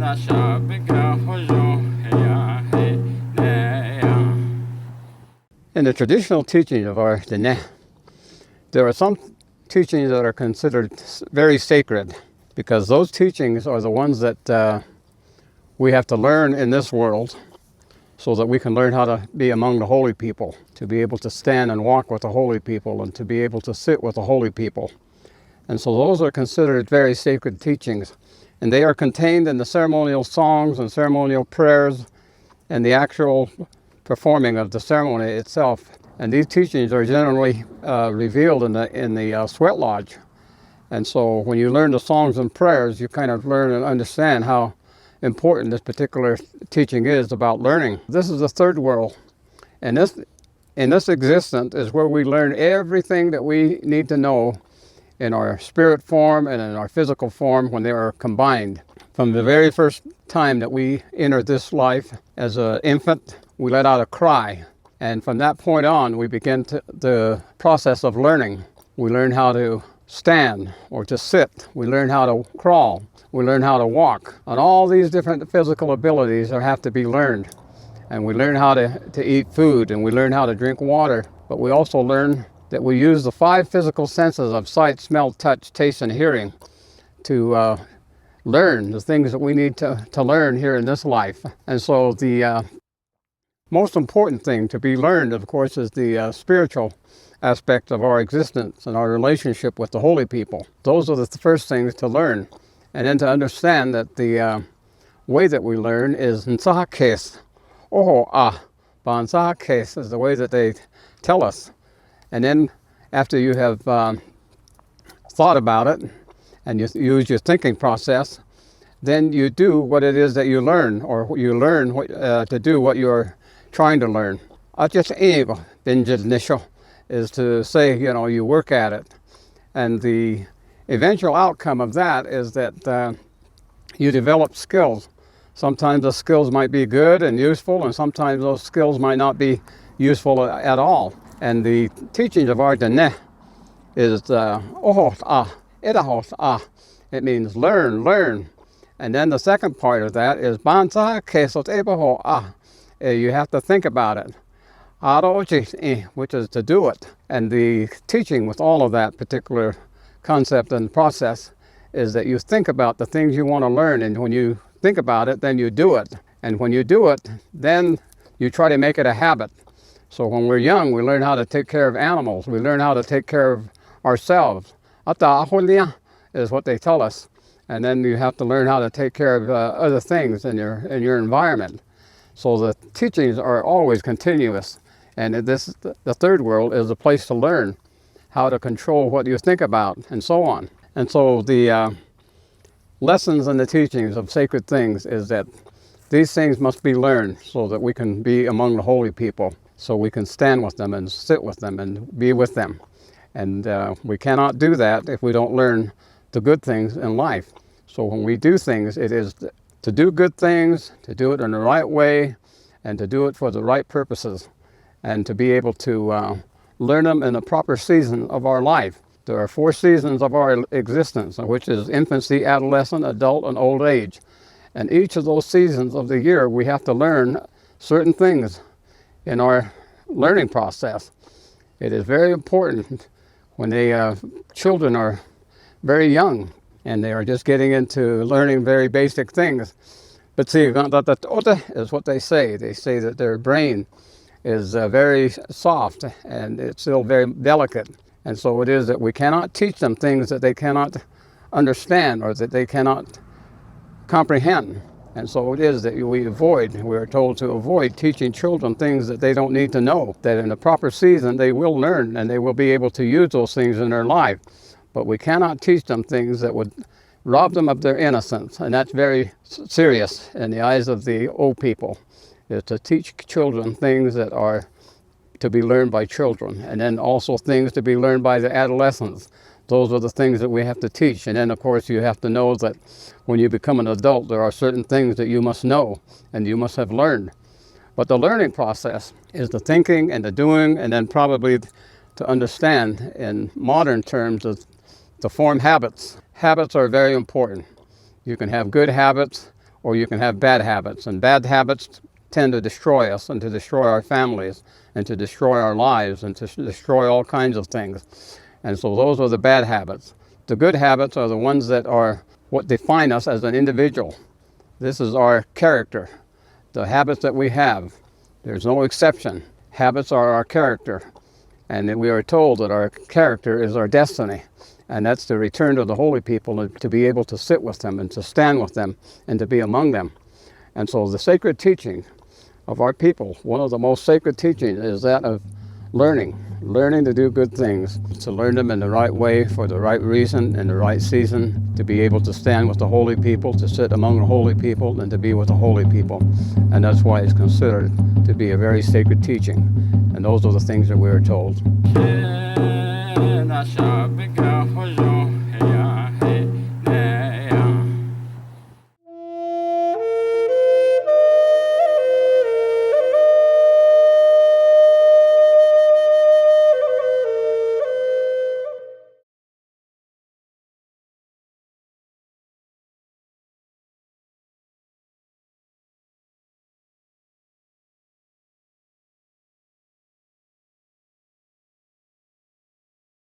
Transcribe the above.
In the traditional teaching of our Dene, there are some teachings that are considered very sacred, because those teachings are the ones that we have to learn in this world so that we can learn how to be among the holy people, to be able to stand and walk with the holy people, and to be able to sit with the holy people. And so those are considered very sacred teachings. And they are contained in the ceremonial songs and ceremonial prayers and the actual performing of the ceremony itself. And these teachings are generally revealed in the sweat lodge. And so when you learn the songs and prayers, you kind of learn and understand how important this particular teaching is about learning. This is the third world. And in this existence is where we learn everything that we need to know in our spirit form and in our physical form when they are combined. From the very first time that we enter this life as an infant, we let out a cry. And from that point on, we begin the process of learning. We learn how to stand or to sit. We learn how to crawl. We learn how to walk. And all these different physical abilities have to be learned. And we learn how to eat food, and we learn how to drink water. But we also learn that we use the 5 physical senses of sight, smell, touch, taste, and hearing to learn the things that we need to learn here in this life. And so the most important thing to be learned, of course, is the spiritual aspect of our existence and our relationship with the holy people. Those are the first things to learn. And then to understand that the way that we learn is nsahakes. Oho ah, bansahakes is the way that they tell us. And then after you have thought about it and you use your thinking process, then you do what it is that you learn, or you learn to do what you're trying to learn. Is to say, you work at it. And the eventual outcome of that is that you develop skills. Sometimes the skills might be good and useful, and sometimes those skills might not be useful at all. And the teachings of our Dene is ohos ah, edahos ah. It means learn. And then the second part of that is bansa kesot ebaho ah. You have to think about it. Which is to do it. And the teaching with all of that particular concept and process is that you think about the things you want to learn, and when you think about it, then you do it. And when you do it, then you try to make it a habit. So when we're young, we learn how to take care of animals. We learn how to take care of ourselves. Ata is what they tell us. And then you have to learn how to take care of other things in your environment. So the teachings are always continuous. And the third world is a place to learn how to control what you think about, and so on. And so the lessons and the teachings of sacred things is that these things must be learned so that we can be among the holy people, so we can stand with them and sit with them and be with them. And we cannot do that if we don't learn the good things in life. So when we do things, it is to do good things, to do it in the right way, and to do it for the right purposes, and to be able to learn them in the proper season of our life. There are 4 seasons of our existence, which is infancy, adolescent, adult, and old age. And each of those seasons of the year, we have to learn certain things in our learning process. It is very important when children are very young and they are just getting into learning very basic things. But see, is what they say. They say that their brain is very soft and it's still very delicate. And so it is that we cannot teach them things that they cannot understand or that they cannot comprehend. And so it is that we are told to avoid teaching children things that they don't need to know, that in the proper season they will learn and they will be able to use those things in their life. But we cannot teach them things that would rob them of their innocence. And that's very serious in the eyes of the old people, is to teach children things that are to be learned by children, and then also things to be learned by the adolescents. Those are the things that we have to teach. And then, of course, you have to know that when you become an adult, there are certain things that you must know and you must have learned. But the learning process is the thinking and the doing, and then probably to understand in modern terms to form habits. Habits are very important. You can have good habits or you can have bad habits. And bad habits tend to destroy us and to destroy our families and to destroy our lives and to destroy all kinds of things. And so those are the bad habits. The good habits are the ones that are what define us as an individual. This is our character, the habits that we have. There's no exception. Habits are our character. And we are told that our character is our destiny. And that's to return to the holy people and to be able to sit with them and to stand with them and to be among them. And so the sacred teaching of our people, one of the most sacred teachings is that of learning to do good things, to learn them in the right way for the right reason in the right season, to be able to stand with the holy people, to sit among the holy people, and to be with the holy people. And that's why it's considered to be a very sacred teaching. And those are the things that we are told.